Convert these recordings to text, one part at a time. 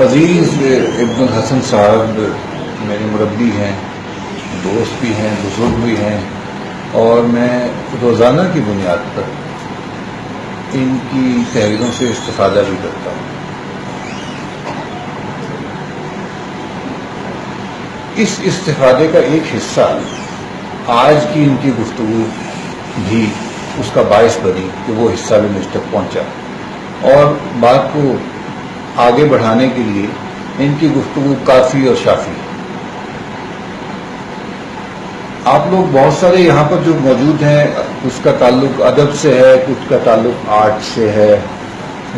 عزیز ابن الحسن صاحب میرے مربی ہیں، دوست بھی ہیں، بزرگ بھی ہیں، اور میں روزانہ کی بنیاد پر ان کی تحریروں سے استفادہ بھی کرتا ہوں۔ اس استفادے کا ایک حصہ آج کی ان کی گفتگو بھی اس کا باعث بنی کہ وہ حصہ بھی مجھ تک پہنچا، اور بات کو آگے بڑھانے کے لیے ان کی گفتگو کافی اور شافی ہے۔ آپ لوگ بہت سارے یہاں پر جو موجود ہیں، اس کا تعلق ادب سے ہے، کچھ کا تعلق آرٹ سے ہے،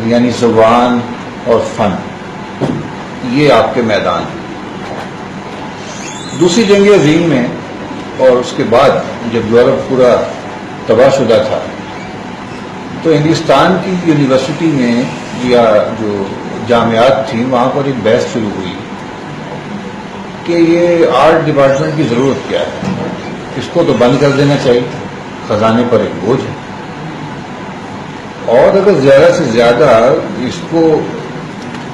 یعنی زبان اور فن، یہ آپ کے میدان ہیں۔ دوسری جنگ عظیم میں اور اس کے بعد جب یورپ پورا تباہ شدہ تھا، تو ہندوستان کی یونیورسٹی میں یا جو جامعات تھیں وہاں پر ایک بحث شروع ہوئی کہ یہ آرٹ ڈپارٹمنٹ کی ضرورت کیا ہے، اس کو تو بند کر دینا چاہیے، خزانے پر ایک بوجھ ہے، اور اگر زیادہ سے زیادہ اس کو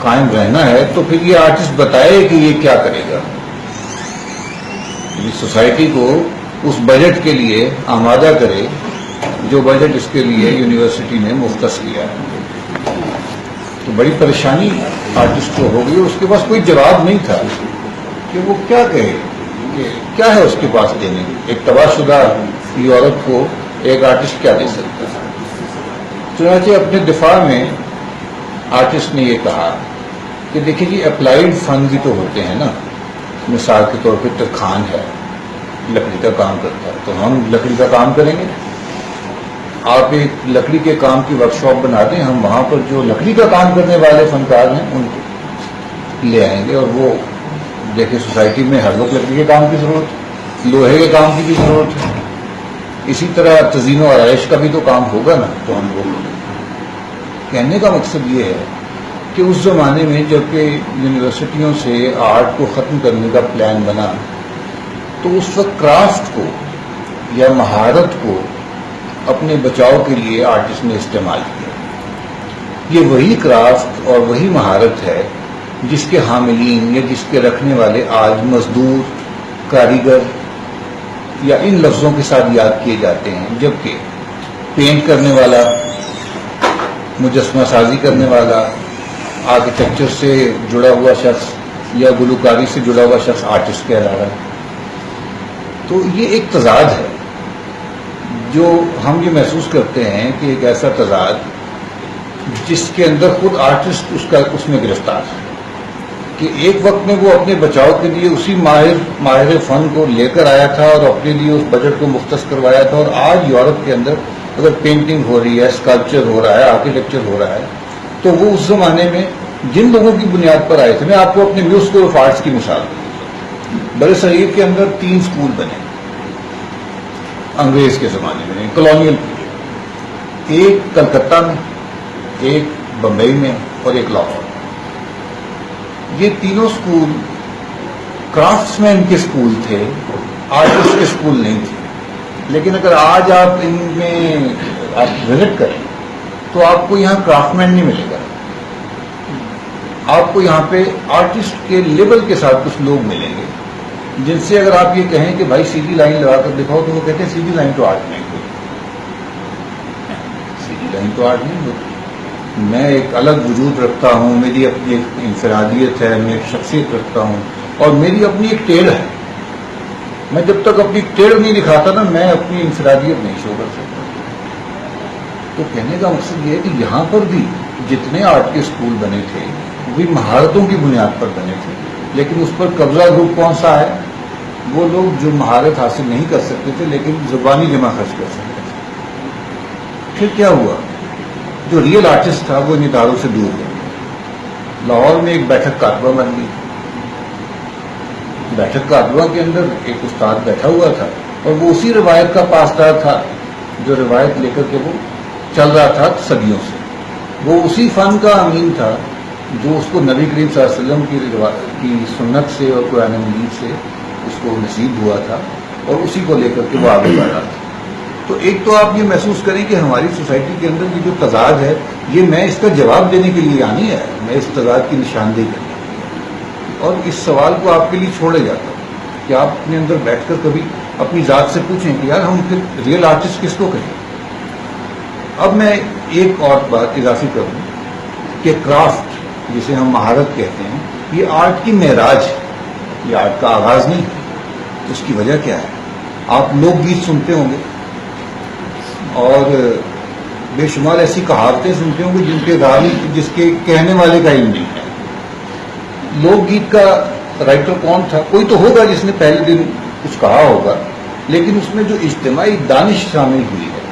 قائم رہنا ہے تو پھر یہ آرٹسٹ بتائے کہ یہ کیا کرے گا، سوسائٹی کو اس بجٹ کے لیے آمادہ کرے جو بجٹ اس کے لیے یونیورسٹی نے مختص کیا ہے۔ تو بڑی پریشانی آرٹسٹ کو ہو گئی، اس کے پاس کوئی جواب نہیں تھا کہ وہ کیا کہے، کہ کیا ہے اس کے پاس دینے کی۔ ایک تباہ شدہ یورپ کو ایک آرٹسٹ کیا دے سکتا ہے؟ چنانچہ اپنے دفاع میں آرٹسٹ نے یہ کہا کہ دیکھیں جی، اپلائیڈ فن بھی تو ہوتے ہیں نا، مثال کے طور پہ ترکھان ہے، لکڑی کا کام کرتا ہے، تو ہم لکڑی کا کام کریں گے۔ آپ ایک لکڑی کے کام کی ورک شاپ بنا دیں، ہم وہاں پر جو لکڑی کا کام کرنے والے فنکار ہیں ان کو لے آئیں گے، اور وہ دیکھیں سوسائٹی میں ہر وقت لکڑی کے کام کی ضرورت ہے، لوہے کے کام کی بھی ضرورت ہے، اسی طرح تزئین و آرائش کا بھی تو کام ہوگا نا، تو ہم وہ کہنے کا مقصد یہ ہے کہ اس زمانے میں جب کہ یونیورسٹیوں سے آرٹ کو ختم کرنے کا پلان بنا، تو اس وقت کرافٹ کو یا مہارت کو اپنے بچاؤ کے لیے آرٹسٹ نے استعمال کیا۔ یہ وہی کرافٹ اور وہی مہارت ہے جس کے حاملین یا جس کے رکھنے والے آج مزدور، کاریگر یا ان لفظوں کے ساتھ یاد کیے جاتے ہیں، جبکہ پینٹ کرنے والا، مجسمہ سازی کرنے والا، آرکیٹیکچر سے جڑا ہوا شخص یا گلوکاری سے جڑا ہوا شخص آرٹسٹ کہلا رہا ہے۔ تو یہ ایک تضاد ہے جو ہم یہ محسوس کرتے ہیں کہ ایک ایسا تضاد جس کے اندر خود آرٹسٹ اس میں گرفتار ہے، کہ ایک وقت میں وہ اپنے بچاؤ کے لیے اسی ماہر فن کو لے کر آیا تھا اور اپنے لیے اس بجٹ کو مختص کروایا تھا، اور آج یورپ کے اندر اگر پینٹنگ ہو رہی ہے، اسکلپچر ہو رہا ہے، آرکیٹیکچر ہو رہا ہے، تو وہ اس زمانے میں جن لوگوں کی بنیاد پر آئے تھے۔ میں آپ کو اپنے نیو اسکول آف آرٹس کی مثال دوں۔ برِ صغیر کے اندر 3 اسکول بنے انگریز کے زمانے میں، کالونیل پیریڈ، ایک کلکتہ میں، ایک بمبئی میں اور ایک لاہور۔ یہ تینوں اسکول کرافٹس مین کے اسکول تھے، آرٹسٹ کے اسکول نہیں تھے۔ لیکن اگر آج آپ ان میں آپ وزٹ کریں تو آپ کو یہاں کرافٹ مین نہیں ملے گا، آپ کو یہاں پہ آرٹسٹ کے لیول کے ساتھ کچھ لوگ ملیں گے جن سے اگر آپ یہ کہیں کہ بھائی سیدھی لائن لگا کر دکھاؤ، تو وہ کہتے ہیں سیدھی لائن تو آرٹ نہیں ہوتی، سیدھی لائن تو آرٹ نہیں ہوتی، میں ایک الگ وجود رکھتا ہوں، میری اپنی ایک انفرادیت ہے، میں ایک شخصیت رکھتا ہوں، اور میری اپنی ایک ٹیڑھ ہے۔ میں جب تک اپنی ٹیڑھ نہیں دکھاتا نا، میں اپنی انفرادیت نہیں شو کر سکتا۔ تو کہنے کا مقصد یہ ہے کہ یہاں پر بھی جتنے آرٹ کے اسکول بنے تھے وہ بھی مہارتوں کی بنیاد پر بنے تھے، لیکن اس پر قبضہ گروپ کون سا ہے؟ وہ لوگ جو مہارت حاصل نہیں کر سکتے تھے لیکن زبانی جمع خرچ کر سکتے تھے۔ پھر کیا ہوا؟ جو ریئل آرٹسٹ تھا وہ ان اداروں سے دور ہو گیا۔ لاہور میں ایک بیٹھک کاتبہ بن گئی۔ بیٹھک کاتبہ کے اندر ایک استاد بیٹھا ہوا تھا، اور وہ اسی روایت کا پاسدار تھا جو روایت لے کر کے وہ چل رہا تھا صدیوں سے۔ وہ اسی فن کا امین تھا جو اس کو نبی کریم صلی اللہ علیہ وسلم کی سنت سے اور قرآن مجید سے اس کو نصیب ہوا تھا، اور اسی کو لے کر کے وہ آگے بڑھ رہا تھا۔ تو ایک تو آپ یہ محسوس کریں کہ ہماری سوسائٹی کے اندر یہ جو تضاد ہے، یہ میں اس کا جواب دینے کے لیے نہیں ہے، میں اس تضاد کی نشاندہی کرنے اور اس سوال کو آپ کے لیے چھوڑے جاتا ہوں کہ آپ اپنے اندر بیٹھ کر کبھی اپنی ذات سے پوچھیں کہ یار ہم پھر ریئل آرٹسٹ کس کو کہیں. اب میں ایک اور بات اضافی کروں کہ کرافٹ جسے ہم مہارت کہتے ہیں یہ آرٹ کی معراج ہے, یہ آرٹ کا آغاز نہیں ہے. اس کی وجہ کیا ہے؟ آپ لوک گیت سنتے ہوں گے اور بے شمار ایسی کہاوتیں سنتے ہوں گے جن کے راوی جس کے کہنے والے کا علم نہیں ہے. لوک گیت کا رائٹر کون تھا؟ کوئی تو ہوگا جس نے پہلے دن کچھ کہا ہوگا, لیکن اس میں جو اجتماعی دانش شامل ہوئی ہے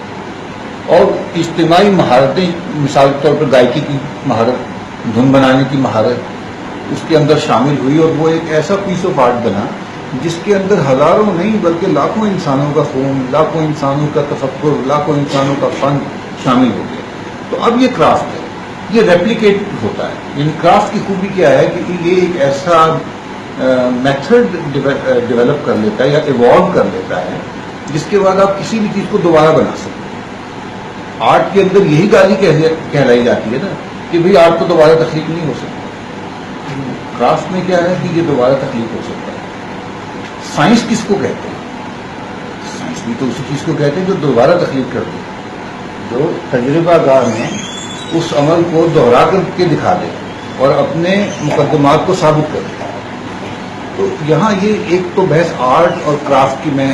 اور اجتماعی مہارتیں, مثال کے طور پر گائکی کی مہارت, دھن بنانے کی مہارت اس کے اندر شامل ہوئی, اور وہ ایک ایسا پیس آف آرٹ بنا جس کے اندر ہزاروں نہیں بلکہ لاکھوں انسانوں کا خون, لاکھوں انسانوں کا تفکر, لاکھوں انسانوں کا فن شامل ہو گیا. تو اب یہ کرافٹ ہے, یہ ریپلیکیٹ ہوتا ہے. یعنی کرافٹ کی خوبی کیا ہے کہ یہ ایک ایسا میتھڈ ڈیولپ کر لیتا ہے یا ایوالو کر لیتا ہے جس کے بعد آپ کسی بھی چیز کو دوبارہ بنا سکتے ہیں. آرٹ کے اندر یہی گالی کہلائی جاتی ہے نا کہ بھئی آرٹ کو دوبارہ تخلیق نہیں ہو سکتا. کرافٹ میں کیا ہے کہ یہ دوبارہ تخلیق ہو سکتا ہے. سائنس کس کو کہتے ہیں؟ سائنس بھی تو اسی چیز کو کہتے ہیں جو دوبارہ تخلیق کرتی ہے, جو تجربہ گاہ میں اس عمل کو دوہرا کر کے دکھا دے اور اپنے مقدمات کو ثابت کر دے. تو یہاں یہ ایک تو بحث آرٹ اور کرافٹ کی میں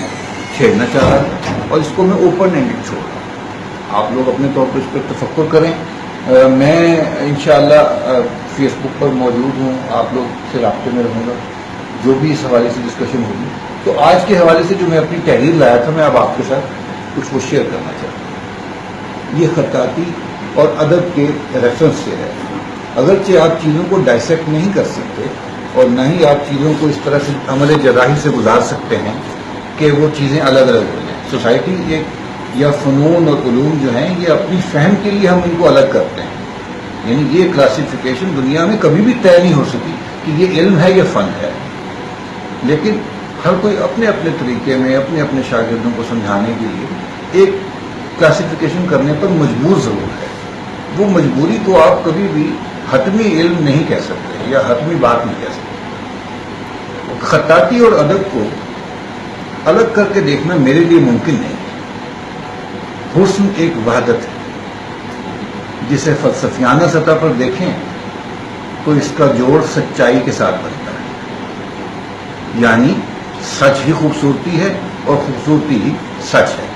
چھیڑنا چاہ رہا ہوں اور اس کو میں اوپن اینڈڈ چھوڑ رہا ہوں. آپ لوگ اپنے طور پر اس پر تفکر کریں. میں انشاءاللہ فیس بک پر موجود ہوں, آپ لوگ سے رابطے میں رہوں گا جو بھی اس حوالے سے ڈسکشن ہوگی. تو آج کے حوالے سے جو میں اپنی تحریر لایا تھا میں اب آپ کے ساتھ کچھ وہ شیئر کرنا چاہتا ہوں. یہ خطاطی اور ادب کے ریفرنس سے ہے. اگرچہ آپ چیزوں کو ڈائسیکٹ نہیں کر سکتے اور نہ ہی آپ چیزوں کو اس طرح سے عمل جراحی سے گزار سکتے ہیں کہ وہ چیزیں الگ الگ ہو جائیں. سوسائٹی یا فنون اور علوم جو ہیں یہ اپنی فہم کے لیے ہم ان کو الگ کرتے ہیں. یعنی یہ کلاسیفیکیشن دنیا میں کبھی بھی طے نہیں ہو سکی کہ یہ علم ہے یا فن ہے, لیکن ہر کوئی اپنے اپنے طریقے میں اپنے اپنے شاگردوں کو سمجھانے کے لیے ایک کلاسیفیکیشن کرنے پر مجبور ضرور ہے. وہ مجبوری کو آپ کبھی بھی حتمی علم نہیں کہہ سکتے یا حتمی بات نہیں کہہ سکتے. خطاطی اور ادب کو الگ کر کے دیکھنا میرے لیے ممکن نہیں. حسن ایک وحدت ہے جسے فلسفیانہ سطح پر دیکھیں تو اس کا جوڑ سچائی کے ساتھ بنتا ہے. یعنی سچ ہی خوبصورتی ہے اور خوبصورتی ہی سچ ہے.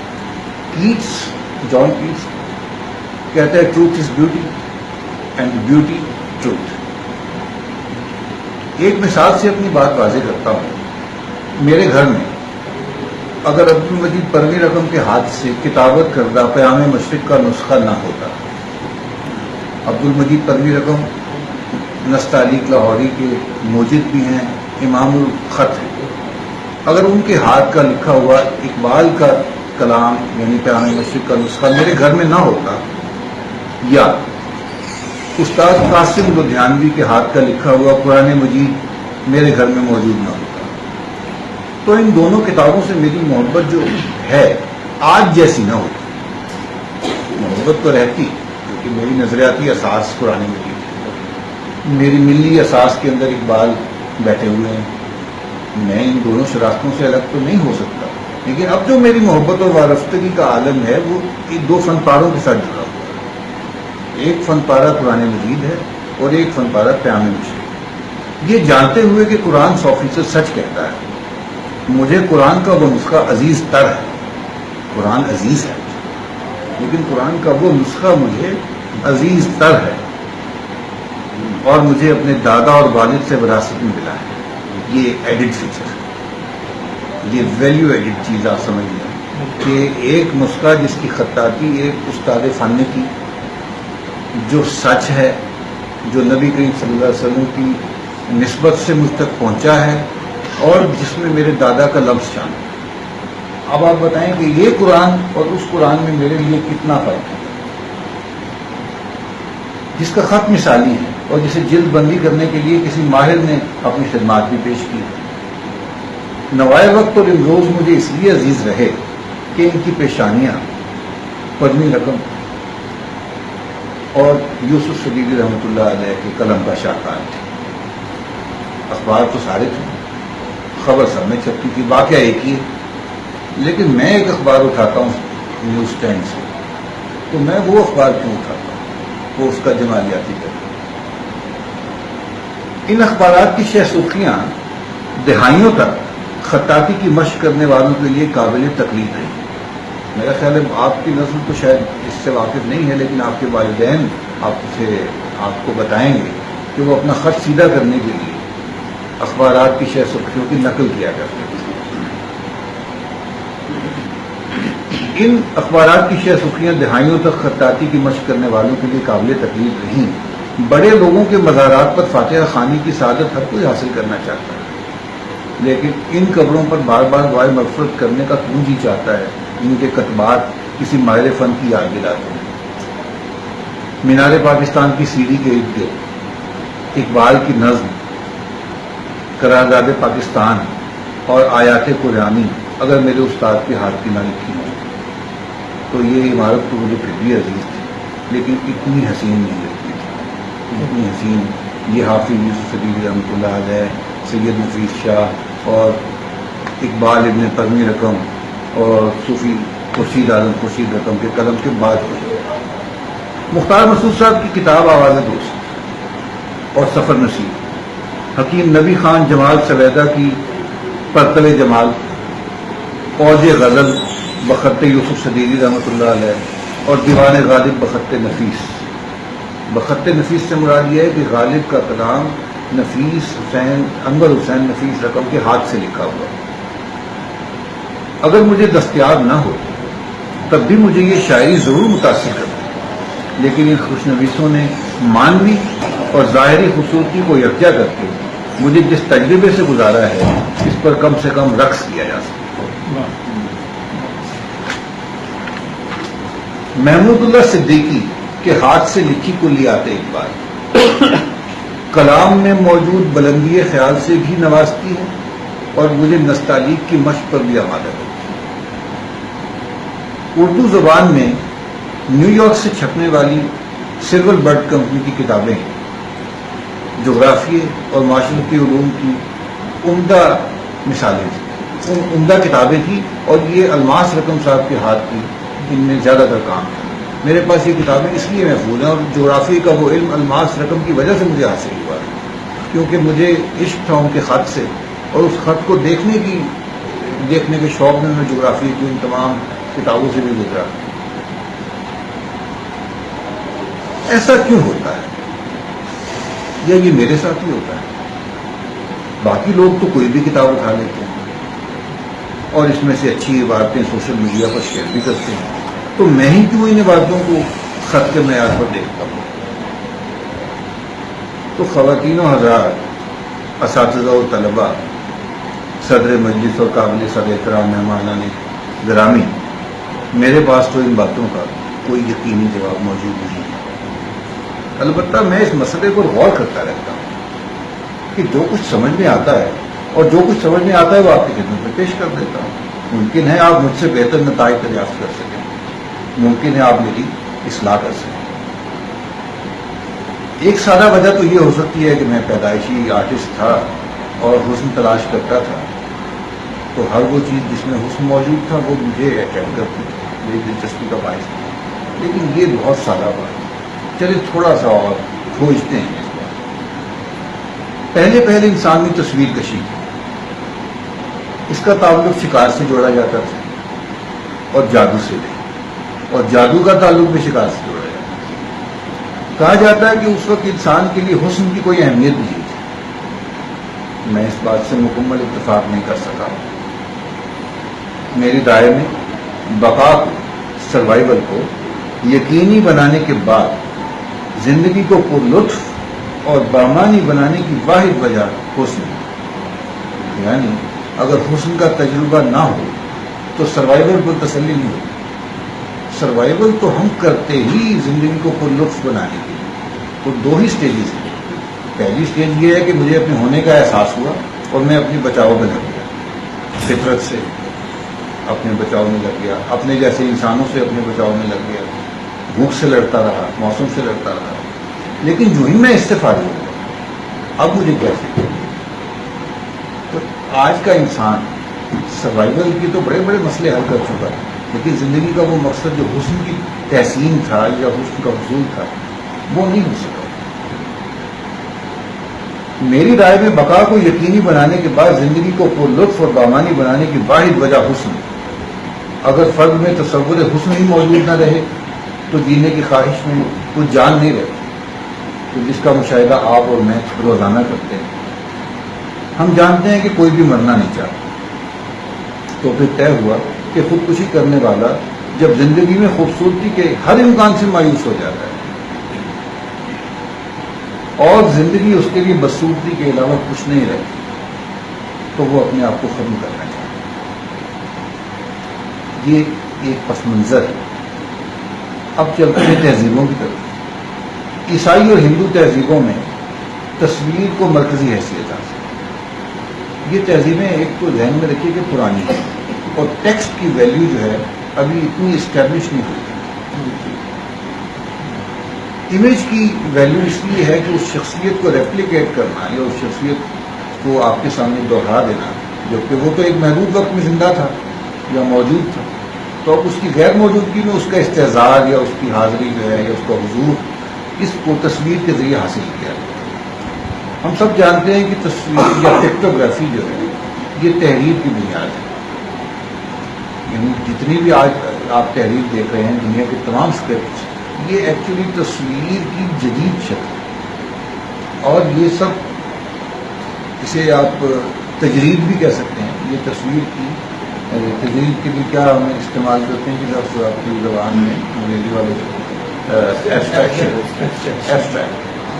جان کیٹس کہتا ہے truth is beauty and beauty truth. ایک مثال سے اپنی بات واضح کرتا ہوں. میرے گھر میں اگر عبدالمجید پرویں رقم کے ہاتھ سے کتابت کردہ پیام مشرق کا نسخہ نہ ہوتا, عبدالمجید پرویں رقم نستعلیق لاہوری کے موجد بھی ہیں, امام الخط ہیں, اگر ان کے ہاتھ کا لکھا ہوا اقبال کا کلام یعنی پیام مشرق کا نسخہ میرے گھر میں نہ ہوتا, یا استاد قاسم لدھیانوی کے ہاتھ کا لکھا ہوا قرآن مجید میرے گھر میں موجود نہ ہوتا, تو ان دونوں کتابوں سے میری محبت جو ہے آج جیسی نہ ہوتی. محبت تو رہتی کیونکہ میری نظریاتی اساس قرآن مجید ہے, میری ملی اساس کے اندر اقبال بیٹھے ہوئے ہیں. میں ان دونوں شراکتوں سے الگ تو نہیں ہو سکتا, لیکن اب جو میری محبت اور وابستگی کا عالم ہے وہ ان دو فن پاروں کے ساتھ جڑا ہوا ہے. ایک فن پارہ قرآن مجید ہے اور ایک فن پارہ پیام مشرق. یہ جانتے ہوئے کہ قرآن 100% سچ کہتا ہے, مجھے قرآن کا وہ نسخہ عزیز تر ہے. قرآن عزیز ہے لیکن قرآن کا وہ نسخہ مجھے عزیز تر ہے اور مجھے اپنے دادا اور والد سے وراثت میں ملا ہے. یہ ایڈڈ فیچر, یہ ویلیو ایڈڈ چیز آپ سمجھ لیں کہ ایک نسخہ جس کی خطاطی ایک استاد فن کی, جو سچ ہے, جو نبی کریم صلی اللہ علیہ وسلم کی نسبت سے مجھ تک پہنچا ہے اور جس میں میرے دادا کا لفظ شامل ہے. اب آپ بتائیں کہ یہ قرآن اور اس قرآن میں میرے لیے کتنا فرق ہے. جس کا خط مثالی ہے اور جسے جلد بندی کرنے کے لیے کسی ماہر نے اپنی خدمات بھی پیش کی. نوائے وقت اور امروز مجھے اس لیے عزیز رہے کہ ان کی پیشانیاں پرویں رقم اور یوسف صدیقی رحمۃ اللہ علیہ کے قلم کا شاہکار تھی. اخبار تو سارے تھے، خبر سب میں چھپتی تھی، واقعہ ایک ہی ہے، لیکن میں ایک اخبار اٹھاتا ہوں نیوز اسٹینڈ سے، تو میں وہ اخبار کیوں اٹھاتا ہوں؟ وہ اس کا جمالیاتی کرتا ہے۔ ان اخبارات کی شہ سرخیاں دہائیوں تک خطاطی کی مشق کرنے والوں کے لیے قابل تکلیف رہی۔ میرا خیال ہے آپ کی نسل تو شاید اس سے واقف نہیں ہے، لیکن آپ کے والدین آپ کو بتائیں گے کہ وہ اپنا خط سیدھا کرنے کے لیے اخبارات کی شہ سرخیوں کی نقل کیا کرتے تھے۔ ان اخبارات کی شہ سرخیاں دہائیوں تک خطاطی کی مشق کرنے والوں کے لیے قابل تکلیف رہیں۔ بڑے لوگوں کے مزارات پر فاتحہ خوانی کی سعادت ہر کوئی حاصل کرنا چاہتا ہے، لیکن ان قبروں پر بار بار دعائے مغفرت کرنے کا کیوں جی چاہتا ہے؟ ان کے کتبات کسی ماہر فن کی یاد دلاتے ہیں۔ مینار پاکستان کی سیڑھی کے ارد گرد اقبال کی نظم قرارداد پاکستان اور آیات قرآنی اگر میرے استاد کے ہاتھ کی نہ لکھی ہوں تو یہ عمارت تو مجھے پھر بھی عزیز تھی، لیکن اتنی حسین نہیں لگتی تھی اتنی حسین یہ حافظ یوسف صدیقی رحمۃ اللہ علیہ، سید نفیس شاہ اور اقبال ابن پرمی رقم اور صوفی خورشید عالم خورشید رقم کے قلم کے بعد ہوئی۔ مختار مسعود صاحب کی کتاب آواز دوست اور سفر نصیب، حکیم نبی خان جمال سویدہ کی پرتل جمال، اوج غزل بخط یوسف صدیقی رحمۃ اللہ علیہ اور دیوان غالب بخط نفیس۔ بخط نفیس سے مراد یہ ہے کہ غالب کا کلام نفیس حسین انور حسین نفیس رقم کے ہاتھ سے لکھا ہوا۔ اگر مجھے دستیاب نہ ہو تب بھی مجھے یہ شاعری ضرور متاثر کرتی، لیکن ان خوشنویسوں نے مانوی اور ظاہری خوبصورتی کو یکجا کر کے مجھے جس تجربے سے گزارا ہے اس پر کم سے کم رقص کیا جا سکتا۔ محمود اللہ صدیقی کے ہاتھ سے لکھی کلیات اقبال کلام میں موجود بلندی خیال سے بھی نوازتی ہے اور مجھے نستعلیق کی مشق پر بھی آمادہ کرتی ہے۔ اردو زبان میں نیو یارک سے چھپنے والی سلور برڈ کمپنی کی کتابیں جغرافیے اور معاشرتی علوم کی عمدہ مثالیں تھیں، عمدہ کتابیں تھیں، اور یہ الماس رقم صاحب کے ہاتھ کی ان میں زیادہ تر کام تھا۔ میرے پاس یہ کتابیں اس لیے محفوظ ہیں، اور جغرافیے کا وہ علم الماس رقم کی وجہ سے مجھے حاصل ہوا ہے، کیونکہ مجھے عشق تھا ان کے خط سے، اور اس خط کو دیکھنے کے شوق میں جغرافیے کی ان تمام کتابوں سے بھی گزرا۔ ایسا کیوں ہوتا ہے؟ یا یہ میرے ساتھ ہی ہوتا ہے؟ باقی لوگ تو کوئی بھی کتاب اٹھا لیتے ہیں اور اس میں سے اچھی عبارتیں سوشل میڈیا پر شیئر بھی کرتے ہیں، تو میں ہی کیوں ان عبارتوں کو خط کے معیار پر دیکھتا ہوں؟ تو خواتین و حضرات، اساتذہ و طلباء، صدر مجلس اور قابل صد احترام مہمانان گرامی، میرے پاس تو ان باتوں کا کوئی یقینی جواب موجود نہیں ہے۔ البتہ میں اس مسئلے پر غور کرتا رہتا ہوں کہ جو کچھ سمجھ میں آتا ہے اور جو کچھ سمجھ میں آتا ہے وہ آپ کی خدمت میں پیش کر دیتا ہوں۔ ممکن ہے آپ مجھ سے بہتر نتائج دریافت کر سکیں، ممکن ہے آپ میری اصلاح کر سکیں۔ ایک سادہ وجہ تو یہ ہو سکتی ہے کہ میں پیدائشی آرٹسٹ تھا اور حسن تلاش کرتا تھا، تو ہر وہ چیز جس میں حسن موجود تھا وہ مجھے اٹریکٹ کرتی تھی، میری دلچسپی کا باعث تھا۔ لیکن یہ بہت سادہ بات ہے، چلے تھوڑا سا اور کھوجتے ہیں اس بات۔ پہلے انسانی تصویر کشی تھی، اس کا تعلق شکار سے جوڑا جاتا تھا اور جادو سے بھی، اور جادو کا تعلق بھی شکار سے جوڑا جاتا تھا۔ کہا جاتا ہے کہ اس وقت انسان کے لیے حسن کی کوئی اہمیت نہیں تھی۔ میں اس بات سے مکمل اتفاق نہیں کر سکا۔ میری رائے میں بقا کو، سروائیول کو یقینی بنانے کے بعد زندگی کو پرلطف اور بامانی بنانے کی واحد وجہ حسن ہے۔ یعنی اگر حسن کا تجربہ نہ ہو تو سروائیول پر تسلی نہیں ہوتی۔ سروائیول تو ہم کرتے ہی زندگی کو پرلطف بنانے کے لیے۔ تو دو ہی سٹیجز ہیں۔ پہلی سٹیج یہ ہے کہ مجھے اپنے ہونے کا احساس ہوا اور میں اپنی بچاؤ میں لگ گیا، فطرت سے اپنے بچاؤ میں لگ گیا، اپنے جیسے انسانوں سے اپنے بچاؤ میں لگ گیا، بھوک سے لڑتا رہا، موسم سے لڑتا رہا۔ لیکن جو ہی میں اس سے فارغ ہوا، اب مجھے کیا فکر؟ آج کا انسان سروائیول کی تو بڑے بڑے مسئلے حل کر چکا ہے، لیکن زندگی کا وہ مقصد جو حسن کی تحسین تھا یا حسن کا حصول تھا وہ نہیں ہو سکا۔ میری رائے میں بقا کو یقینی بنانے کے بعد زندگی کو پرلطف اور بامانی بنانے کی واحد وجہ حسن۔ اگر فرد میں تصور حسن ہی موجود نہ رہے تو جینے کی خواہش میں کچھ جان نہیں رہتی، تو جس کا مشاہدہ آپ اور میں روزانہ کرتے ہیں۔ ہم جانتے ہیں کہ کوئی بھی مرنا نہیں چاہتا، تو پھر طے ہوا کہ خودکشی کرنے والا جب زندگی میں خوبصورتی کے ہر امکان سے مایوس ہو جاتا ہے اور زندگی اس کے لیے بدصورتی کے علاوہ کچھ نہیں رہتی، تو وہ اپنے آپ کو ختم کرنا چاہتا ہے۔ یہ ایک پس منظر ہے۔ اب چلتے ہیں تہذیبوں کی طرف۔ عیسائی اور ہندو تہذیبوں میں تصویر کو مرکزی حیثیت حاصل ہے۔ یہ تہذیبیں ایک تو ذہن میں رکھیے کہ پرانی ہیں اور ٹیکسٹ کی ویلیو جو ہے ابھی اتنی اسٹیبلش نہیں ہوئی۔ امیج کی ویلیو اس لیے ہے کہ اس شخصیت کو ریپلیکیٹ کرنا یا اس شخصیت کو آپ کے سامنے دوہرا دینا، جبکہ وہ تو ایک محدود وقت میں زندہ تھا یا موجود تھا، تو اب اس کی غیر موجودگی میں اس کا استحضار یا اس کی حاضری جو ہے یا اس کا حضور اس کو تصویر کے ذریعے حاصل کیا ہے۔ ہم سب جانتے ہیں کہ تصویر یا پکٹوگرافی جو ہے یہ تحریر کی بنیاد ہے، یعنی جتنی بھی آج آپ تحریر دیکھ رہے ہیں دنیا کے تمام اسکرپٹس، یہ ایکچولی تصویر کی جدید شکل ہے، اور یہ سب اسے آپ تجرید بھی کہہ سکتے ہیں۔ یہ تصویر کی تجرید کے لیے کیا ہم استعمال کرتے ہیں کہ لفظ آپ کی زبان میں انگریزی والے ایبسٹریکٹ،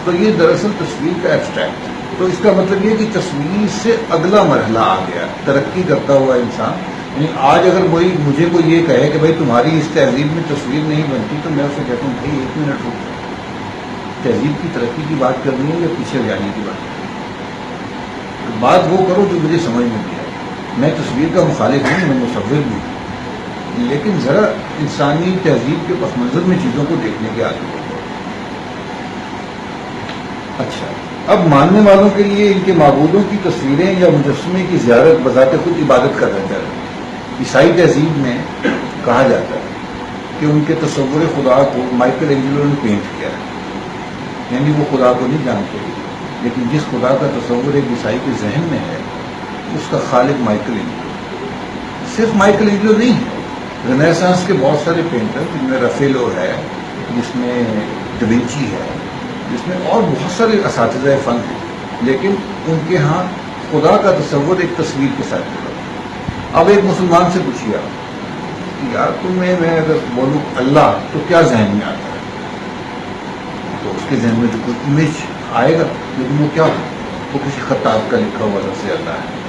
تو یہ دراصل تصویر کا ایبسٹریکٹ ہے۔ تو اس کا مطلب یہ کہ تصویر سے اگلا مرحلہ آ گیا، ترقی کرتا ہوا انسان۔ یعنی آج اگر مجھے کوئی یہ کہے کہ بھائی تمہاری اس تہذیب میں تصویر نہیں بنتی، تو میں اسے کہتا ہوں بھائی ایک منٹ رک، تہذیب کی ترقی کی بات کرنی ہے یا پیچھے جانے کی بات کرنی ہے؟ بات وہ کرو جو مجھے سمجھ میں نہیں آئے۔ میں تصویر کا مخالف ہوں، میں مصور بھی ہوں، لیکن ذرا انسانی تہذیب کے پس منظر میں چیزوں کو دیکھنے کے عادی ہو۔ اچھا، اب ماننے والوں کے لیے ان کے معبودوں کی تصویریں یا مجسمے کی زیارت بذات خود عبادت کا درجہ ہے۔ عیسائی تہذیب میں کہا جاتا ہے کہ ان کے تصور خدا کو مائیکل اینجلو نے پینٹ کیا ہے، یعنی وہ خدا کو نہیں جانتے، لیکن جس خدا کا تصور ایک عیسائی کے ذہن میں ہے اس کا خالق مائیکل اینجلو۔ صرف مائیکل اینجلو نہیں ہے، رنیسانس کے بہت سارے پینٹر، جن میں رافیلو ہے، جس میں ڈوینچی ہے، جس میں اور بہت سارے اساتذہ فن ہیں، لیکن ان کے ہاں خدا کا تصور ایک تصویر کے ساتھ جڑا۔ اب ایک مسلمان سے پوچھیے آپ کہ یار تمہیں میں اگر بولوں اللہ تو کیا ذہن میں آتا ہے، تو اس کے ذہن میں جو کوئی امیج آئے گا، لیکن وہ کیا ہو، وہ کسی خطاب کا لکھا ہوا لفظ اللہ ہے۔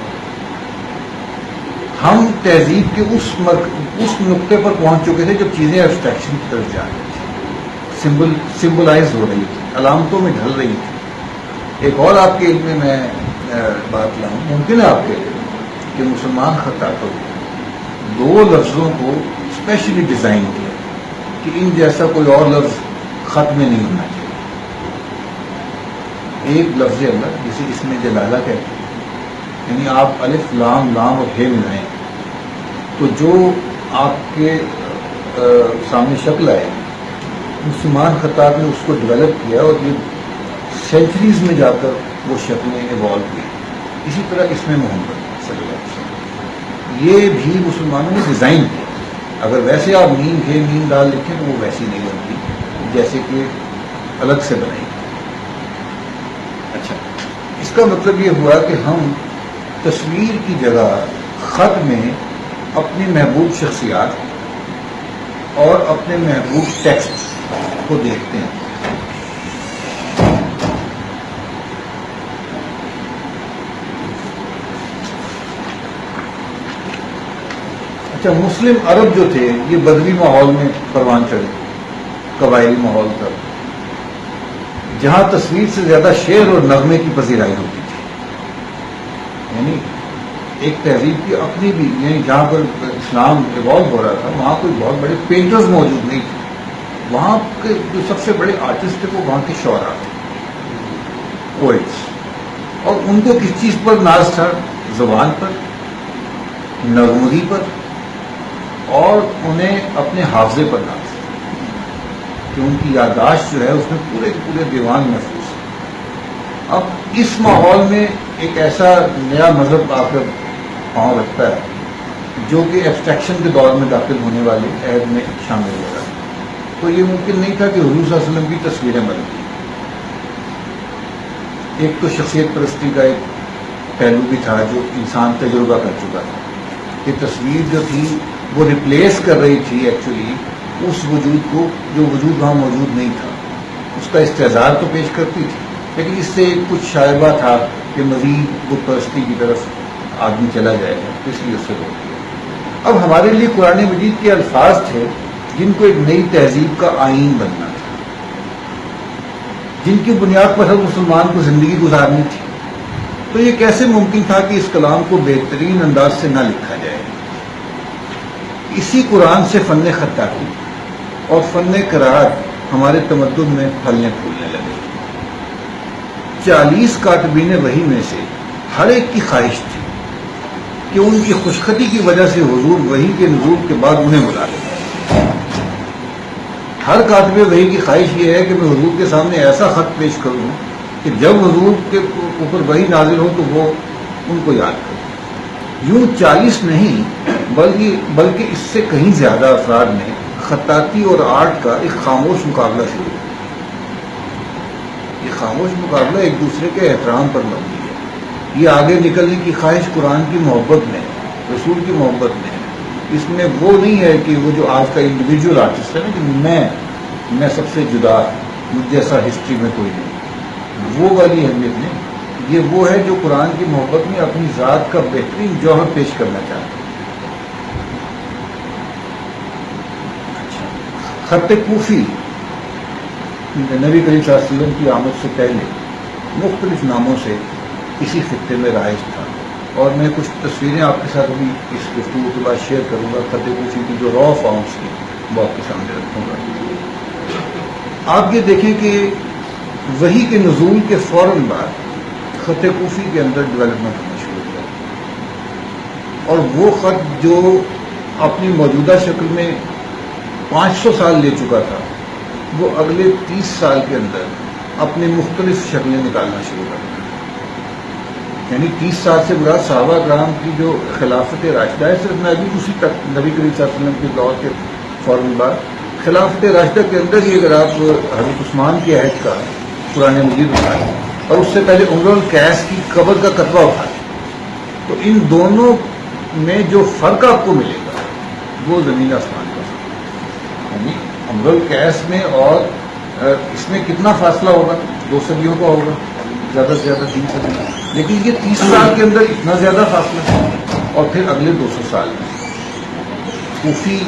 ہم تہذیب کے اس نقطے پر پہنچ چکے تھے جب چیزیں ایبسٹریکشن کی طرف جا رہی تھیں، سمبلائز ہو رہی تھی، علامتوں میں ڈھل رہی تھی۔ ایک اور آپ کے علم میں میں بات لاؤں، ممکن ہے آپ کے علم کہ مسلمان خطاطوں نے دو لفظوں کو اسپیشلی ڈیزائن کیا کہ ان جیسا کوئی اور لفظ خط میں نہیں ہونا چاہیے۔ ایک لفظ اللہ جسے اس میں جلالہ کہتے ہیں، یعنی آپ الف لام لام اور ہے ملائیں تو جو آپ کے سامنے شکل آئے، مسلمان خطاط نے اس کو ڈیولپ کیا اور یہ سینچریز میں جا کر وہ شکلیں ایوالو کی۔ اسی طرح اس میں محمد صلی اللہ علیہ وسلم یہ بھی مسلمانوں نے ڈیزائن کیا۔ اگر ویسے آپ نیم ہے نیم ڈال لکھیں تو وہ ویسی نہیں بنتی جیسے کہ الگ سے بنائی۔ اچھا، اس کا مطلب یہ ہوا کہ ہم تصویر کی جگہ خط میں اپنی محبوب شخصیات اور اپنے محبوب ٹیکسٹ کو دیکھتے ہیں۔ اچھا، مسلم عرب جو تھے یہ بدوی ماحول میں پروان چڑھے، قبائلی ماحول تھا، جہاں تصویر سے زیادہ شعر اور نغمے کی پذیرائی ہوتی تھی۔ یعنی ایک تہذیب کی اپنی بھی، یعنی جہاں پر اسلام ایوالو ہو رہا تھا وہاں کوئی بہت بڑے پینٹرز موجود نہیں تھے، وہاں کے جو سب سے بڑے آرٹسٹ تھے وہ وہاں کے شعراء تھے، پوئٹس، اور ان کو کس چیز پر ناز تھا؟ زبان پر، نغمگی پر، اور انہیں اپنے حافظے پر ناز کہ ان کی یادداشت جو ہے اس میں پورے پورے دیوان محفوظ ہے۔ اب اس ماحول میں ایک ایسا نیا مذہب آ کر پاؤں رکھتا ہے جو کہ ایبسٹریکشن کے دور میں داخل ہونے والے عہد میں شامل ہو رہا ہے، تو یہ ممکن نہیں تھا کہ حضور صلی اللہ علیہ وسلم کی تصویریں بنتی۔ ایک تو شخصیت پرستی کا ایک پہلو بھی تھا جو انسان تجربہ کر چکا تھا کہ تصویر جو تھی وہ ریپلیس کر رہی تھی ایکچولی اس وجود کو جو وجود وہاں موجود نہیں تھا، اس کا استحضار تو پیش کرتی تھی، لیکن اس سے کچھ شائبہ تھا کہ مزید بت پرستی کی طرف آدمی چلا جائے گا، اس لیے اس سے روک دیا۔ اب ہمارے لیے قرآن مجید کے الفاظ تھے جن کو ایک نئی تہذیب کا آئین بننا تھا، جن کی بنیاد پر ہر مسلمان کو زندگی گزارنی تھی۔ تو یہ کیسے ممکن تھا کہ اس کلام کو بہترین انداز سے نہ لکھا جائے؟ اسی قرآن سے فن خطاطی اور فن قراءت ہمارے تمدن میں پھلنے پھولنے لگے۔ 40 کاتبین وحی میں سے ہر ایک کی خواہش تھی کہ ان کی خوشخطی کی وجہ سے حضور وحی کے نزول کے بعد انہیں بلا لیں۔ ہر کاتب وحی کی خواہش یہ ہے کہ میں حضور کے سامنے ایسا خط پیش کروں کہ جب حضور کے اوپر وحی نازل ہو تو وہ ان کو یاد کرے۔ یوں 40 نہیں بلکہ اس سے کہیں زیادہ افراد نے خطاطی اور آرٹ کا ایک خاموش مقابلہ شروع کیا۔ یہ خاموش مقابلہ ایک دوسرے کے احترام پر مبنی ہے۔ یہ آگے نکلنے کی خواہش قرآن کی محبت میں، رسول کی محبت میں ہے۔ اس میں وہ نہیں ہے کہ وہ جو آج کا انڈیویجول آرٹسٹ ہے نا کہ میں سب سے جدا، مجھ جیسا ہسٹری میں کوئی نہیں، وہ والی اہمیت نہیں۔ یہ وہ ہے جو قرآن کی محبت میں اپنی ذات کا بہترین جوہر پیش کرنا چاہتا ہے۔ خط کوفی نبی کریم صلی اللہ علیہ وسلم کی آمد سے پہلے مختلف ناموں سے اسی خطے میں رائج تھا، اور میں کچھ تصویریں آپ کے ساتھ بھی اس گفتگو کے بعد شیئر کروں گا۔ خط کوفی کی جو را فارمس کی وہ آپ کے سامنے رکھوں گا۔ آپ یہ دیکھیں کہ وحی کے نزول کے فوراً بعد خط کوفی کے اندر ڈیولپمنٹ ہونا شروع ہو گیا، اور وہ خط جو اپنی موجودہ شکل میں 500 سال لے چکا تھا وہ اگلے 30 سال کے اندر اپنی مختلف شکلیں نکالنا شروع کر دیا۔ یعنی 30 سال سے مراد صحابہ کرام کی جو خلافت راشدہ ہے، صرف میں ابھی اسی تک نبی کریم صلی اللہ علیہ وسلم کے دور کے فوراً بعد خلافت راشدہ کے اندر ہی اگر آپ حضرت عثمان کے عہد کا قرآن مجید اٹھائیں اور اس سے پہلے عمر القیس کی قبر کا کتبہ اٹھائیں تو ان دونوں میں جو فرق آپ کو ملے گا وہ زمین آسمان کا فرق ہے۔ یعنی عمر القیس میں اور اس میں کتنا فاصلہ ہوگا؟ 2 صدیوں کا ہوگا، زیادہ سے زیادہ 3 صدی، لیکن یہ 30 سال کے اندر اتنا زیادہ فاصلہ ہے۔ اور پھر اگلے 200 سال میں کوفی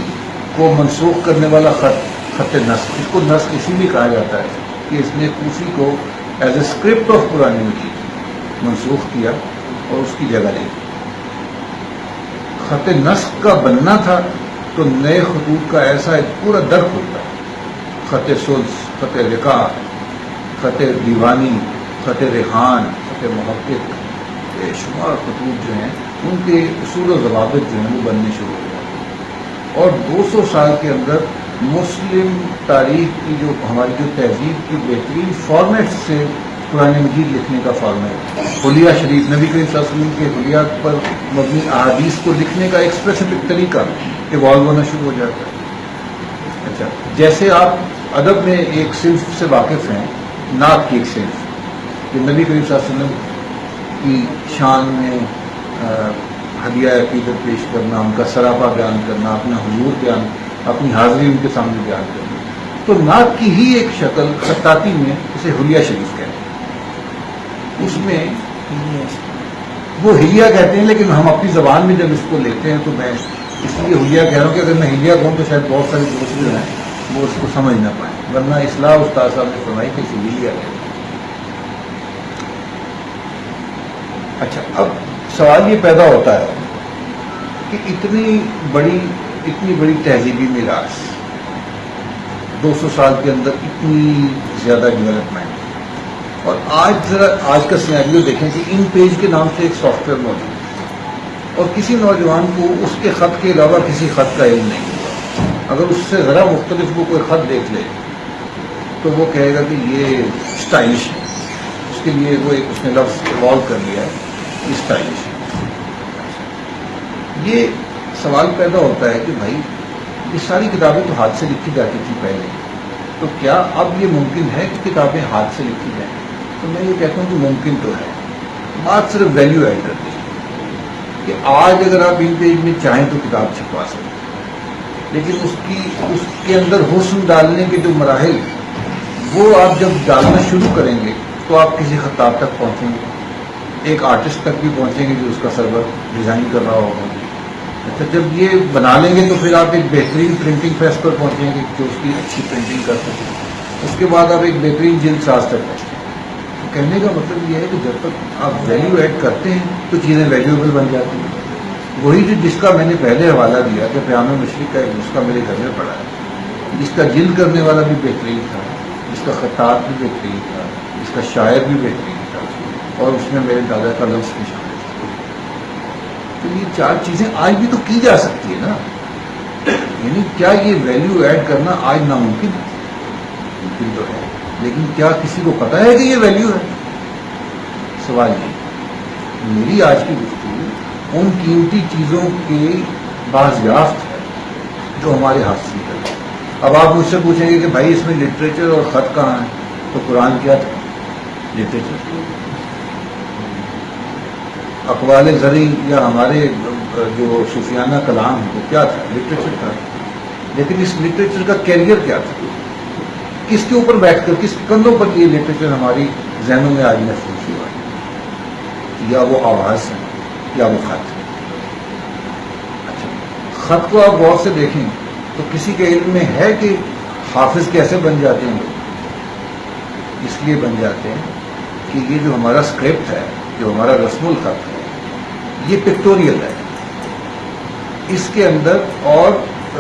کو منسوخ کرنے والا خط نسخ، اس کو نسخ اسی لیے کہا جاتا ہے کہ اس نے کوفی کو ایز اے اسکرپٹ آف قرآن مجید منسوخ کیا اور اس کی جگہ لے لی۔ خط نسخ کا بننا تھا تو نئے خطوط کا ایسا ایک پورا در کھلتا ہے۔ خط سلس، خط لقاء، خط دیوانی، خط ریحان، خط محقق، بے شمار خطوط جو ہیں ان کے اصول و ضوابط جو ہیں وہ بننے شروع ہو گئے، اور 200 سال کے اندر مسلم تاریخ کی جو ہماری جو تہذیب کی بہترین فارمیٹ سے قرآن مجید لکھنے کا فارمیٹ، حلیہ شریف، نبی کریم صلی اللہ علیہ وسلم کے حلیات پر مبنی احادیث کو لکھنے کا ایک اسپیسیفک طریقہ ایوالو ہونا شروع ہو جاتا ہے۔ اچھا، جیسے آپ ادب میں ایک صنف سے واقف ہیں، نعت کی ایک صنف کہ نبی کریم صلی اللہ علیہ وسلم کی شان میں ہدیہ عقیدت پیش کرنا، ان کا سراپا بیان کرنا، اپنا حضور بیان، اپنی حاضری ان کے سامنے بیان کرنا، تو نعت کی ہی ایک شکل خطاطی میں اسے حلیہ شریف کہتے ہیں۔ اس میں وہ حلیہ کہتے ہیں، لیکن ہم اپنی زبان میں جب اس کو لیتے ہیں تو میں اس لیے حلیہ کہہ رہا ہوں کہ اگر میں حلیہ کہوں تو شاید بہت سارے دوست جو ہیں وہ اس کو سمجھ نہ پائیں، ورنہ اصلاح استاد صاحب نے فرمائی کہ اسے حلیہ کہتے ہیں۔ اچھا، اب سوال یہ پیدا ہوتا ہے کہ اتنی بڑی تہذیبی میراث 200 سال کے اندر اتنی زیادہ ڈیولپمنٹ، اور آج کا سینیریو دیکھیں کہ ان پیج کے نام سے ایک سافٹ ویئر موجود ہے اور کسی نوجوان کو اس کے خط کے علاوہ کسی خط کا علم نہیں ہوگا. اگر اس سے ذرا مختلف وہ کوئی خط دیکھ لے تو وہ کہے گا کہ یہ اسٹائلش ہے. اس کے لیے وہ اس نے لفظ ایوالو کر لیا ہے اسٹائلش. یہ سوال پیدا ہوتا ہے کہ بھائی یہ ساری کتابیں تو ہاتھ سے لکھی جاتی تھی پہلے، تو کیا اب یہ ممکن ہے کہ کتابیں ہاتھ سے لکھی جائیں؟ تو میں یہ کہتا ہوں کہ ممکن تو ہے. بات صرف ویلیو ایڈ کرتی ہے کہ آج اگر آپ ان پیج میں چاہیں تو کتاب چھپوا سکتے ہیں، لیکن اس کے اندر حسن ڈالنے کے جو مراحل وہ آپ جب ڈالنا شروع کریں گے تو آپ کسی خطاب تک پہنچیں گے، ایک آرٹسٹ تک بھی پہنچیں گے جو اس کا سرور ڈیزائن کر رہا ہوگا. اچھا جب یہ بنا لیں گے تو پھر آپ ایک بہترین پرنٹنگ پریس پر پہنچیں گے جو اس کی اچھی پرنٹنگ کر سکیں. اس کے بعد آپ ایک بہترین جلد ساز تک پہنچیں گے. تو کہنے کا مطلب یہ ہے کہ جب تک آپ ویلیو ایڈ کرتے ہیں تو چیزیں ویلیویبل بن جاتی ہیں. وہی جس کا میں نے پہلے حوالہ دیا کہ پیام مشرق کا ایک نسخہ میرے گھر میں پڑا ہے، جس کا جلد کرنے والا بھی بہترین تھا، جس کا خطاط بھی بہترین تھا، جس کا شاعر بھی بہترین تھا، اور اس میں میرے دادا کا لفظ بھی شامل تھا. تو یہ چار چیزیں آج بھی تو کی جا سکتی ہے نا. یعنی کیا یہ ویلیو ایڈ کرنا آج ناممکن ہے؟ ممکن تو ہے، لیکن کیا کسی کو پتا ہے کہ یہ ویلیو ہے؟ سوال یہ. میری آج کی گفتگو ان قیمتی چیزوں کے بازیافت ہے جو ہمارے ہاتھ سے نکل. اب آپ مجھ سے پوچھیں گے کہ بھائی اس میں لٹریچر اور خط کہاں ہے؟ تو قرآن کیا تھا؟ لٹریچر. اقوال زرعی یا ہمارے جو صوفیانہ کلام ہے وہ کیا تھا؟ لٹریچر تھا. لیکن اس لٹریچر کا کیریئر کیا تھا؟ کس کے اوپر بیٹھ کر، کس کندھوں پر یہ لٹریچر ہماری ذہنوں میں آج محفوظ ہوا ہے؟ یا وہ آواز ہے یا وہ خط ہے. اچھا خط کو آپ غور سے دیکھیں تو کسی کے علم میں ہے کہ حافظ کیسے بن جاتے ہیں؟ اس لیے بن جاتے ہیں کہ یہ جو ہمارا اسکرپٹ ہے، جو ہمارا رسم الخط ہے، یہ پکٹوریل ہے. اس کے اندر اور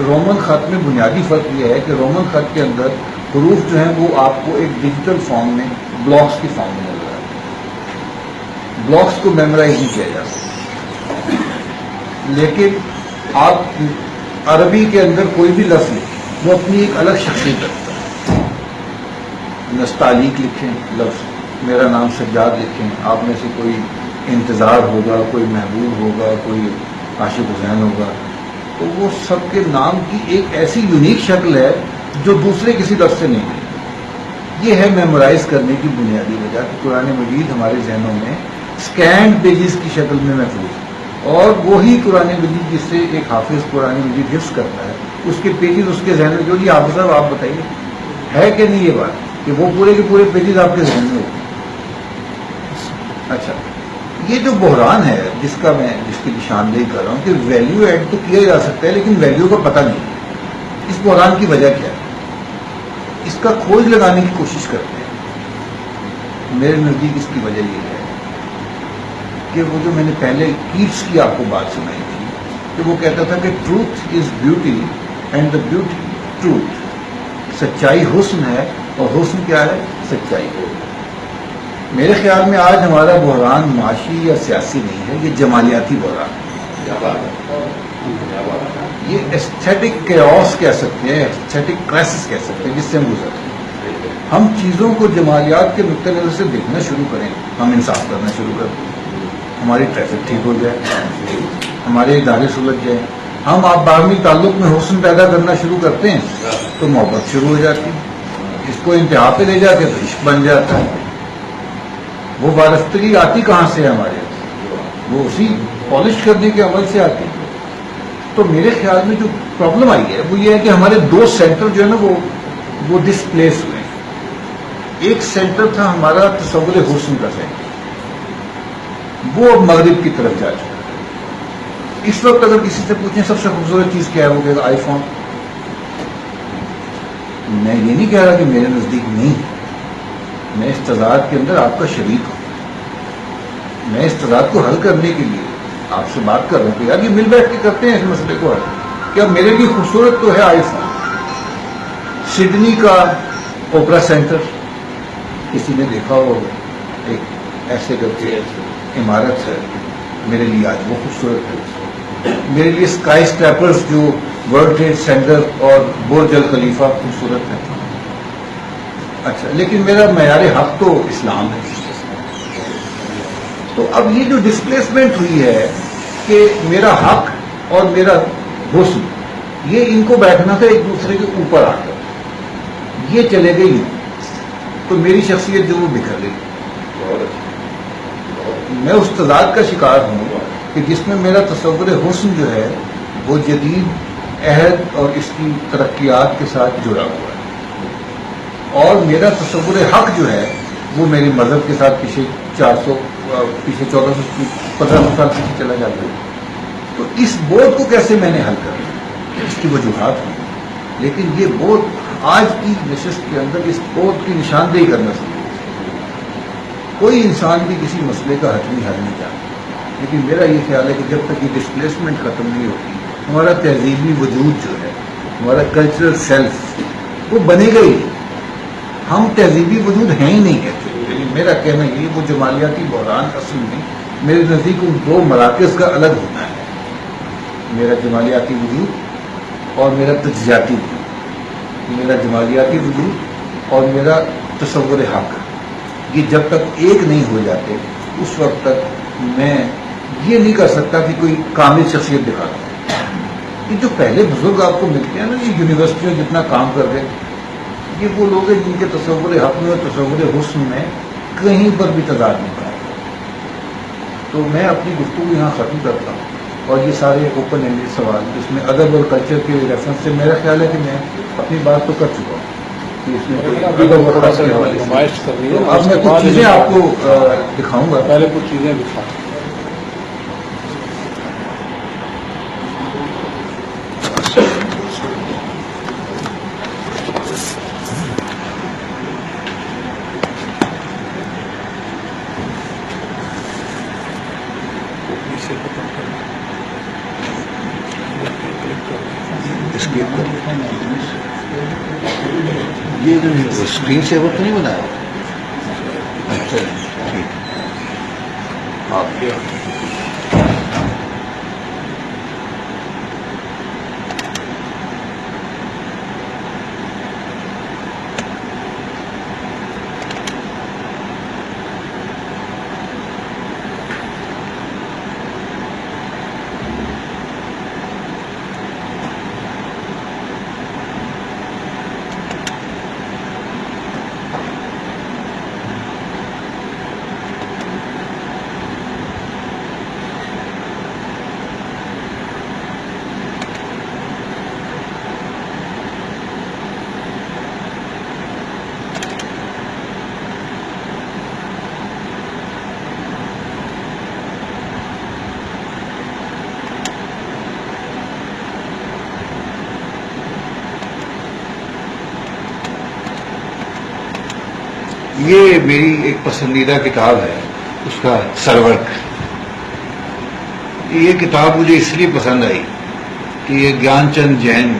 رومن خط میں بنیادی فرق یہ ہے کہ رومن خط کے اندر حروف جو ہیں وہ آپ کو ایک ڈیجیٹل فارم میں، بلاکس کی فارم میں نظر آتے ہیں. بلاکس کو میمورائز نہیں کیا جا سکتا. لیکن آپ عربی کے اندر کوئی بھی لفظ لکھیں وہ اپنی ایک الگ شخصیت رکھتا ہے. نستعلیق لکھیں لفظ، میرا نام سجاد لکھیں، آپ میں سے کوئی انتظار ہوگا، کوئی محبوب ہوگا، کوئی عاشق حسین ہوگا، تو وہ سب کے نام کی ایک ایسی یونیک شکل ہے جو دوسرے کسی لفظ سے نہیں ہے. یہ ہے میمورائز کرنے کی بنیادی وجہ کہ قرآن مجید ہمارے ذہنوں میں اسکینڈ پیجز کی شکل میں محفوظ ہے. اور وہی قرآن مجید جس سے ایک حافظ قرآن مجید حفظ کرتا ہے، اس کے پیجز اس کے ذہن میں. جو جی حافظ صاحب آپ بتائیے ہے کہ نہیں یہ بات کہ وہ پورے کے پورے پیجز آپ کے ذہن میں ہوتے ہیں؟ اچھا یہ جو بحران ہے جس کی نشاندہی کر رہا ہوں کہ ویلیو ایڈ تو کیا جا سکتا ہے لیکن ویلیو کا پتہ نہیں ہے. اس بحران کی وجہ کیا ہے؟ اس کا کھوج لگانے کی کوشش کرتے ہیں. میرے نزدیک اس کی وجہ یہ ہے کہ وہ جو میں نے پہلے کیٹس کی آپ کو بات سنائی تھی کہ وہ کہتا تھا کہ truth is beauty and the beauty truth. سچائی حسن ہے اور حسن کیا ہے؟ سچائی. میرے خیال میں آج ہمارا بحران معاشی یا سیاسی نہیں ہے، یہ جمالیاتی بحران ہے. یہ ایستھیٹک کیوس کہہ سکتے ہیں، ایستھیٹک کرائسس کہہ سکتے ہیں جس سے ہم گزرتے ہیں. ہم چیزوں کو جمالیات کے نقطۂ نظر سے دیکھنا شروع کریں، ہم انصاف کرنا شروع کریں، ہماری ٹریفک ٹھیک ہو جائے، ہمارے ادارے سلجھ جائیں. ہم آپ باہمی تعلق میں حسن پیدا کرنا شروع کرتے ہیں تو محبت شروع ہو جاتی ہے. اس کو انتہا پہ لے جاتے تو عشق بن جاتا ہے. وہ وارفتگی آتی کہاں سے ہے ہمارے؟ وہ اسی پالش کرنے کے عمل سے آتی ہے. تو میرے خیال میں جو پرابلم آئی ہے وہ یہ ہے کہ ہمارے دو سینٹر جو ہے نا وہ ڈسپلیس ہوئے ہیں. ایک سینٹر تھا ہمارا تصور حسن کا سینٹر، وہ اب مغرب کی طرف جا چکا ہے. اس وقت اگر کسی سے پوچھیں سب سے خوبصورت چیز کیا ہے، وہ کہے گا آئی فون. میں یہ نہیں کہہ رہا کہ میرے نزدیک نہیں ہے، میں اس تضاد کے اندر آپ کا شریک ہوں. میں اس تضاد کو حل کرنے کے لیے آپ سے بات کر رہا ہوں کہ یار یہ مل بیٹھ کے کرتے ہیں اس مسئلے کو حل. کیا میرے لیے خوبصورت تو ہے آئی فون. سڈنی کا اوپرا سینٹر کسی نے دیکھا ہوگا، ایک ایسے کر کے عمارت ہے میرے لیے آج وہ خوبصورت ہے. میرے لیے اسکائی اسکریپرز جو ورلڈ ٹریڈ سینٹر اور برج خلیفہ خوبصورت ہے. اچھا، لیکن میرا معیار حق تو اسلام ہے. تو اب یہ جو ڈسپلیسمنٹ ہوئی ہے کہ میرا حق اور میرا حسن، یہ ان کو بیٹھنا تھا ایک دوسرے کے اوپر آ کر، یہ چلے گئی تو میری شخصیت جو وہ بکھر گئی. میں اس تضاد کا شکار ہوں کہ جس میں میرا تصور حسن جو ہے وہ جدید عہد اور اس کی ترقیات کے ساتھ جڑا ہوا ہے، اور میرا تصور حق جو ہے وہ میرے مذہب کے ساتھ پیچھے 1415 سال پیچھے چلا جاتا ہے. تو اس بوجھ کو کیسے میں نے حل کرنا، اس کی وجوہات ہیں، لیکن یہ بوجھ آج کی نشست کے اندر اس بوجھ کی نشاندہی کرنا سکتا. کوئی انسان بھی کسی مسئلے کا حتمی حل نہیں چاہتا، لیکن میرا یہ خیال ہے کہ جب تک یہ ڈسپلیسمنٹ ختم نہیں ہوتی، ہمارا تہذیبی وجود جو ہے، ہمارا کلچرل سیلف وہ بنے گا ہی. ہم تہذیبی وجود ہیں ہی نہیں کہتے. میرا کہنا یہ وہ جمالیاتی بحران اصل میں میرے نزدیک ان دو مراکز کا الگ ہونا ہے، میرا جمالیاتی وجود اور میرا تجزیاتی وجود. میرا جمالیاتی وجود اور میرا تصور حق، یہ جب تک ایک نہیں ہو جاتے اس وقت تک میں یہ نہیں کر سکتا کہ کوئی کامل شخصیت دکھا دوں. یہ جو پہلے بزرگ آپ کو ملتے ہیں نا، یہ یونیورسٹیوں جتنا کام کر رہے ہیں، یہ وہ لوگ ہیں جن کے تصور حق میں اور تصور حسن میں کہیں پر بھی تضاد نہیں پایا. تو میں اپنی گفتگو یہاں ختم کرتا ہوں، اور یہ سارے اوپن اینڈیڈ سوال جس میں ادب اور کلچر کے ریفرنس سے میرا خیال ہے کہ میں اپنی بات تو کر چکا ہوں. اس میں اب میں کچھ چیزیں آپ کو دکھاؤں گا. پہلے کچھ چیزیں دکھاؤں. یہ جو اسکرین سیور تو نہیں بنایا؟ اچھا ٹھیک آپ یہ میری ایک پسندیدہ کتاب ہے، اس کا سرورک. یہ کتاب مجھے اس لیے پسند آئی کہ یہ گیان چند جین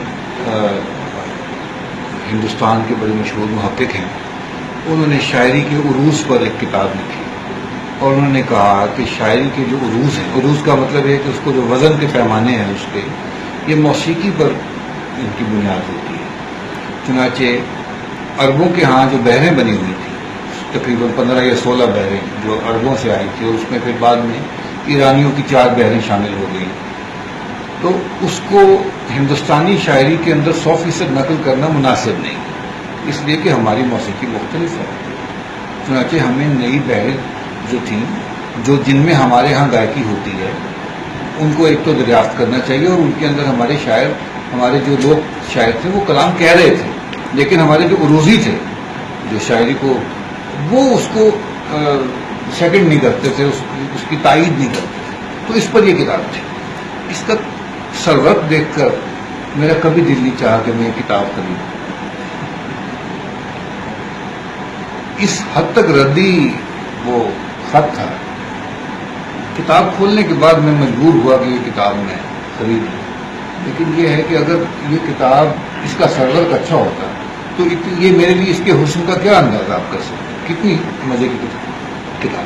ہندوستان کے بڑے مشہور محقق ہیں. انہوں نے شاعری کے عروج پر ایک کتاب لکھی، اور انہوں نے کہا کہ شاعری کے جو عروج ہیں، عروج کا مطلب ہے کہ اس کو جو وزن کے پیمانے ہیں اس کے، یہ موسیقی پر ان کی بنیاد ہوتی ہے. چنانچہ عربوں کے ہاں جو بحریں بنی ہوئی تھیں، تقریباً 15 یا 16 بحریں جو عربوں سے آئی تھی، اور اس میں پھر بعد میں ایرانیوں کی 4 بحریں شامل ہو گئی، تو اس کو ہندوستانی شاعری کے اندر 100% نقل کرنا مناسب نہیں، اس لیے کہ ہماری موسیقی مختلف ہے. چنانچہ ہمیں نئی بحریں جو تھیں، جن میں ہمارے ہاں گائکی ہوتی ہے، ان کو ایک تو دریافت کرنا چاہیے، اور ان کے اندر ہمارے شاعر، ہمارے جو لوگ شاعر تھے وہ کلام کہہ رہے تھے، لیکن ہمارے جو عروضی تھے جو شاعری کو، وہ اس کو سیکنڈ نہیں کرتے تھے، اس کی تائید نہیں کرتے تھے. تو اس پر یہ کتاب تھی. اس کا سرورق دیکھ کر میرا کبھی دل نہیں چاہا کہ میں یہ کتاب خریدوں. اس حد تک ردی وہ خط تھا. کتاب کھولنے کے بعد میں مجبور ہوا کہ یہ کتاب میں خرید لوں. لیکن یہ ہے کہ اگر یہ کتاب، اس کا سرورق اچھا ہوتا تو یہ میرے لیے اس کے حسن کا کیا اندازہ آپ کر سکتے ہیں. کتنی مزے کی کتاب.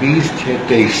20/6/23।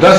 10